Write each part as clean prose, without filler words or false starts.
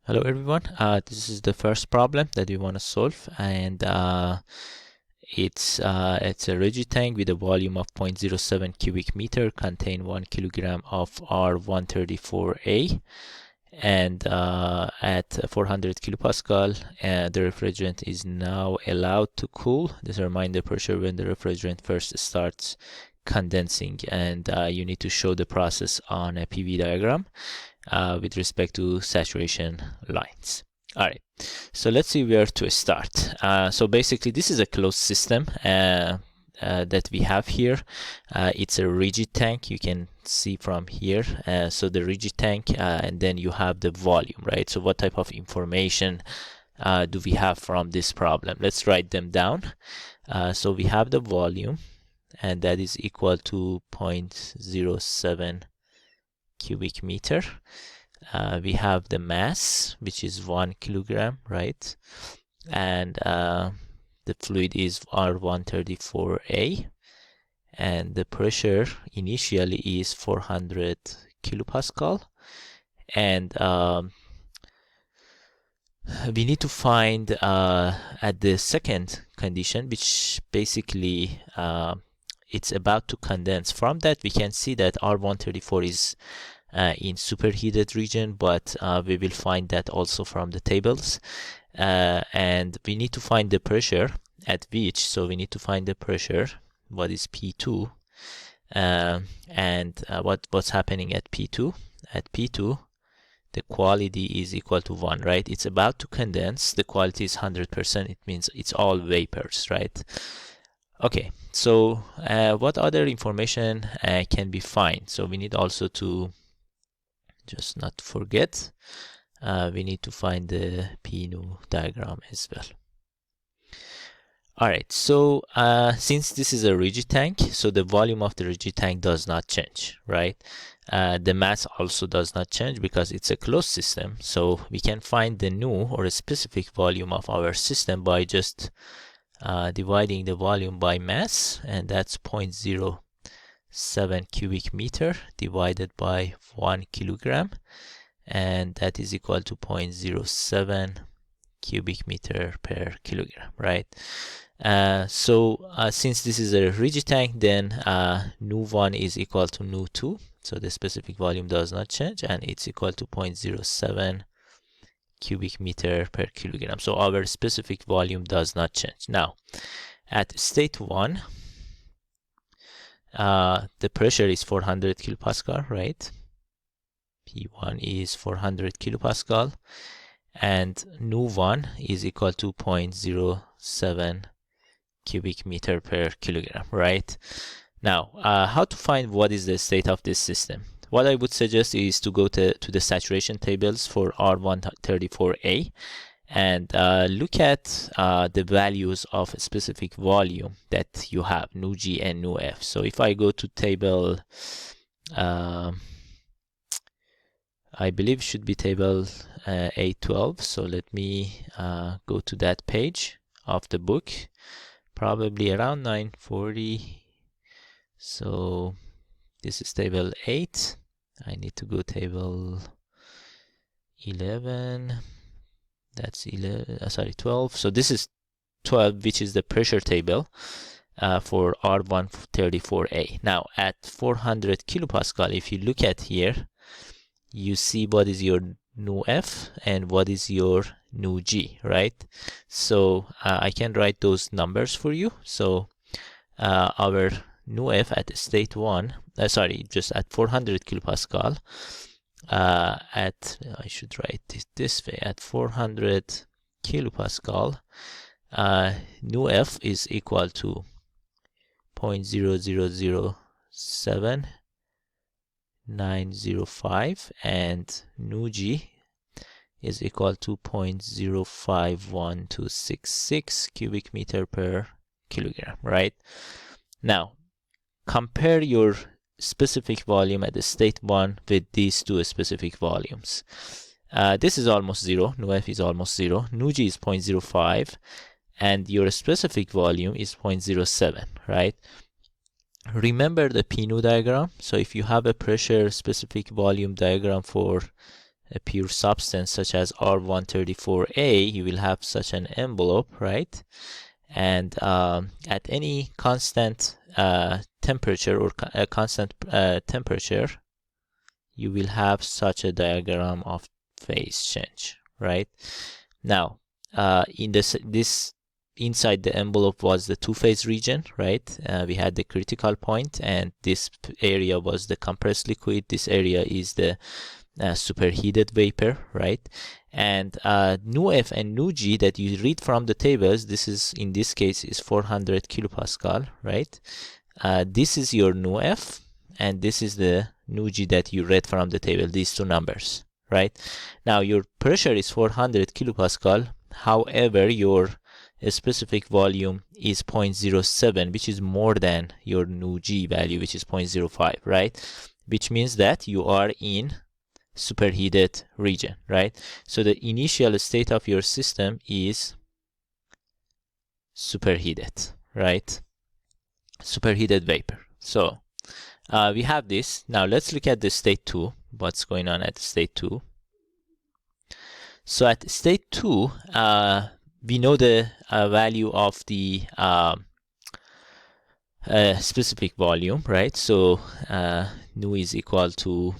Hello everyone, this is the first problem that we want to solve, and it's a rigid tank with a volume of 0.07 cubic meter, contain 1 kilogram of R134A, and at 400 kilopascal the refrigerant is now allowed to cool. Determine the pressure when the refrigerant first starts condensing, and you need to show the process on a PV diagram with respect to saturation lines. All right, so let's see where to start. So basically this is a closed system that we have here. It's a rigid tank, you can see from here. So the rigid tank, and then you have the volume, right? So what type of information do we have from this problem? Let's write them down. So we have the volume, and that is equal to 0.07 cubic meter. We have the mass, which is 1 kilogram, right? And the fluid is R134A, and the pressure initially is 400 kilopascal, and we need to find at the second condition, which basically it's about to condense. From that we can see that R134 is in superheated region, but we will find that also from the tables, and we need to find the pressure at which. So we need to find the pressure, what is P2, and what's happening at P2. At P2 the quality is equal to 1, right? It's about to condense, the quality is 100%, it means it's all vapors, right? Okay, so what other information can be found? So we need also to just not forget, we need to find the PNU diagram as well. All right, so since this is a rigid tank, so the volume of the rigid tank does not change, right? The mass also does not change because it's a closed system. So we can find the nu, or a specific volume of our system, by just dividing the volume by mass, and that's 0.07 cubic meter divided by 1 kilogram, and that is equal to 0.07 cubic meter per kilogram, right? Since this is a rigid tank, then nu1 is equal to nu2, so the specific volume does not change, and it's equal to 0.07 cubic meter per kilogram. So our specific volume does not change. Now at state 1, the pressure is 400 kilopascal, right? P1 is 400 kilopascal, and nu1 is equal to 0.07 cubic meter per kilogram, right? Now how to find what is the state of this system? What I would suggest is to go to the saturation tables for R134A and look at the values of a specific volume that you have, nu G and nu F. So if I go to table, I believe it should be table A12. So let me go to that page of the book, probably around 940. So this is table 8. I need to go table 11. That's 12. So this is 12, which is the pressure table for R134A. Now at 400 kilopascal, if you look at here, you see what is your nu F and what is your nu G, right? So I can write those numbers for you. So our nu F at state 1, just at 400 kilopascal, I should write it this way, at 400 kilopascal, nu F is equal to 0.0007905, and nu G is equal to 0.051266 cubic meter per kilogram, right? Now compare your specific volume at the state 1 with these two specific volumes. This is almost 0, nu F is almost 0, nu G is 0.05, and your specific volume is 0.07, right? Remember the PNU diagram. So if you have a pressure specific volume diagram for a pure substance such as R134A, you will have such an envelope, right? And at any constant temperature or constant temperature, you will have such a diagram of phase change, right? Now, in this inside the envelope was the two-phase region, right? We had the critical point, and this area was the compressed liquid. This area is the superheated vapor, right? And nu F and nu G that you read from the tables, this is, in this case, is 400 kilopascal, right? This is your nu F, and this is the nu G that you read from the table, these two numbers, right? Now your pressure is 400 kilopascal. However, your specific volume is 0.07, which is more than your nu G value, which is 0.05, right? Which means that you are in superheated region, right? So the initial state of your system is superheated, right? Superheated vapor. So we have this. Now let's look at the state 2. What's going on at state 2? So at state 2, we know the value of the specific volume, right? So nu is equal to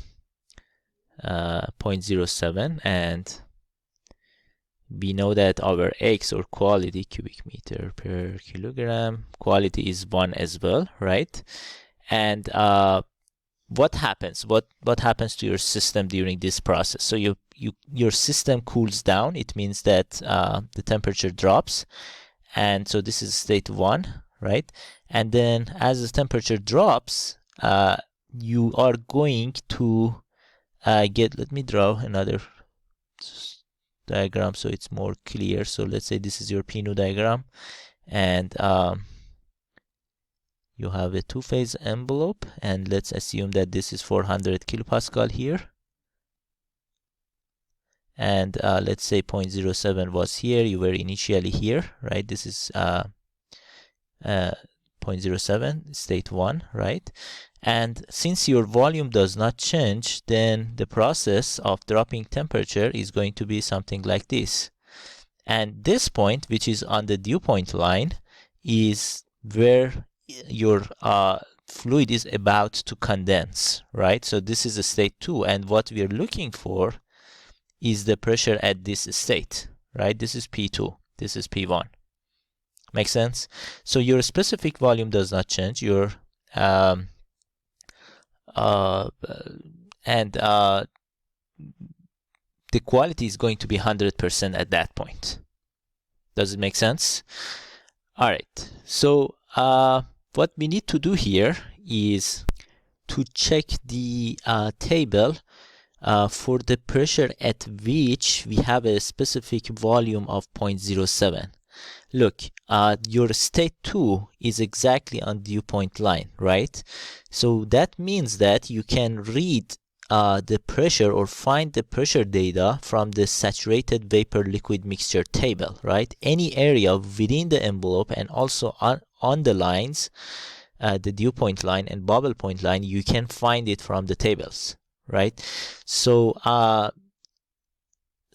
0.07, and we know that our X, or quality, cubic meter per kilogram, quality is 1 as well, right? And what happens? What happens to your system during this process? So your system cools down. It means that the temperature drops, and so this is state 1, right? And then as the temperature drops, you are going to let me draw another diagram so it's more clear. So let's say this is your PNU diagram, and you have a two-phase envelope, and let's assume that this is 400 kilopascal here, and let's say 0.07 was here. You were initially here, right? This is 0.07, state 1, right? And since your volume does not change, then the process of dropping temperature is going to be something like this. And this point, which is on the dew point line, is where your fluid is about to condense, right? So this is a state 2, and what we are looking for is the pressure at this state, right? This is P2, this is P1. Make sense? So your specific volume does not change. Your the quality is going to be 100% at that point. Does it make sense? All right. So what we need to do here is to check the table for the pressure at which we have a specific volume of 0.07. Look, your state 2 is exactly on dew point line, right? So that means that you can read the pressure or find the pressure data from the saturated vapor liquid mixture table, right? Any area within the envelope and also on the lines, the dew point line and bubble point line, you can find it from the tables, right? So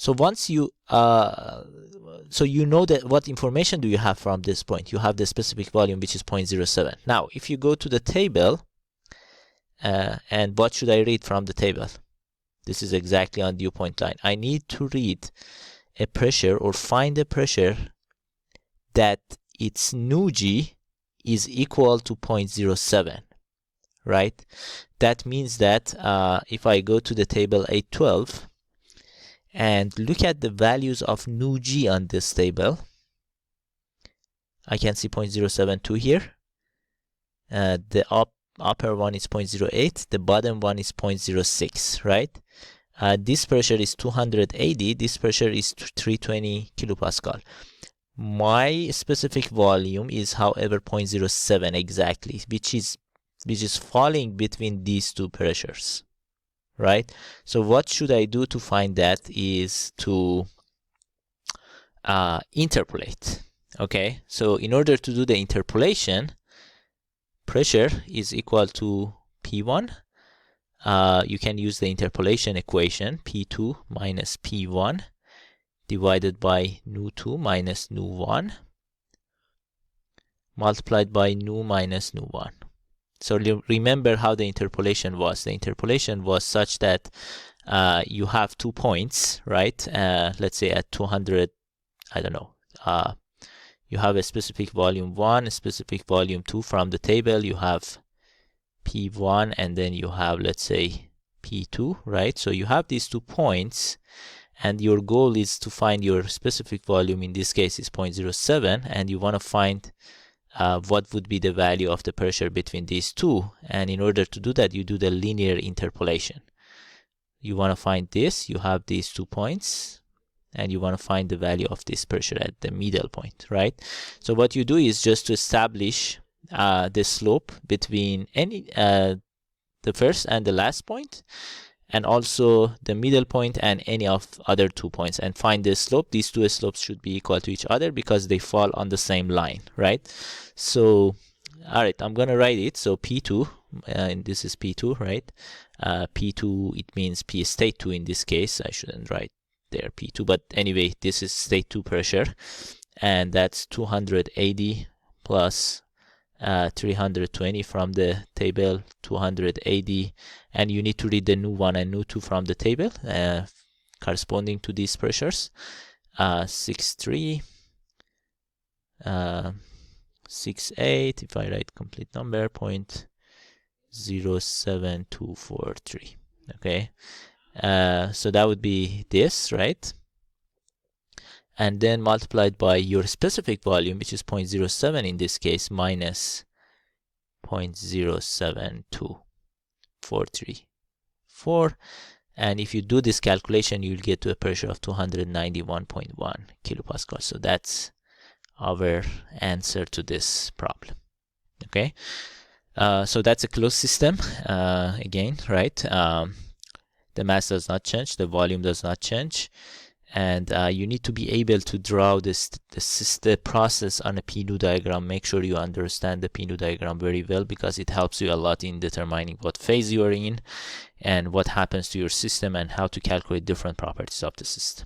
once you so you know that what information do you have from this point? You have the specific volume, which is 0.07. Now, if you go to the table, and what should I read from the table? This is exactly on dew point line. I need to read a pressure or find a pressure that its nu G is equal to 0.07, right? That means that if I go to the table 812 and look at the values of nu G on this table, I can see 0.072 here. The upper one is 0.08, the bottom one is 0.06, right? This pressure is 280, this pressure is 320 kilopascal. My specific volume is, however, 0.07 exactly, which is falling between these two pressures, right? So what should I do to find that is to interpolate. Okay, so in order to do the interpolation, pressure is equal to P1 you can use the interpolation equation, P2 minus P1 divided by nu2 minus nu1 multiplied by nu minus nu1. So remember how the interpolation was. The interpolation was such that you have 2 points, right? Let's say at 200, I don't know, you have a specific volume 1, a specific volume 2 from the table. You have P1 and then you have, let's say, P2, right? So you have these 2 points and your goal is to find your specific volume. In this case is 0.07, and you want to find what would be the value of the pressure between these two. And in order to do that, you do the linear interpolation. You want to find this, you have these 2 points, and you want to find the value of this pressure at the middle point, right? So what you do is just to establish the slope between any the first and the last point, and also the middle point and any of other 2 points, and find the slope. These 2 slopes should be equal to each other because they fall on the same line, right? So all right, I'm gonna write it. So P2, and this is P2, right? P2, it means P state 2 in this case. I shouldn't write there P2, but anyway, this is state 2 pressure, and that's 280 plus 320 from the table, 280, and you need to read the nu1 and nu2 from the table corresponding to these pressures. 63, 68, if I write complete number, 0.07243. Okay, so that would be this, right? And then multiplied by your specific volume, which is 0.07 in this case, minus 0.07243. And if you do this calculation, you'll get to a pressure of 291.1 kilopascal. So that's our answer to this problem. Okay, so that's a closed system again, right? The mass does not change, the volume does not change, and you need to be able to draw the process on a PNU diagram. Make sure you understand the PNU diagram very well, because it helps you a lot in determining what phase you are in and what happens to your system and how to calculate different properties of the system.